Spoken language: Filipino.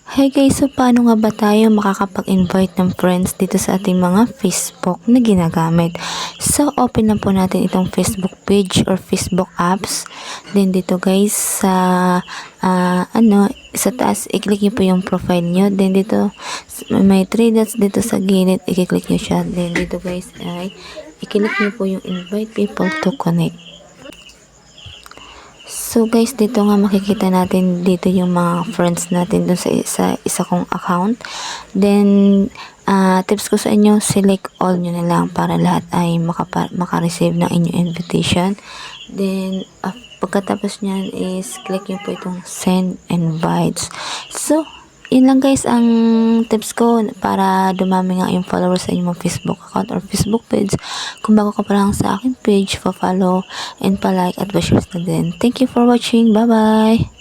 Hi guys, so paano nga ba tayo makakapag-invite ng friends dito sa ating mga Facebook na ginagamit? So, open na po natin itong Facebook page or Facebook apps. Then dito guys, sa taas, i-click nyo po yung profile nyo. Then dito, may 3 dots dito sa gilid, i-click nyo siya. Then dito guys, ay i-click nyo po yung invite people to connect. So guys, dito nga makikita natin dito yung mga friends natin dun sa isa kong account. Then, tips ko sa inyo, select all nyo na lang para lahat ay makareceive ng inyong invitation. Then, pagkatapos nyan is click nyo po itong send invites. So, yun lang guys ang tips ko para dumami nga yung followers sa inyong Facebook account or Facebook page. Kung bago ka pa lang sa aking page, pa-follow and pa-like at pa-share na din. Thank you for watching. Bye-bye!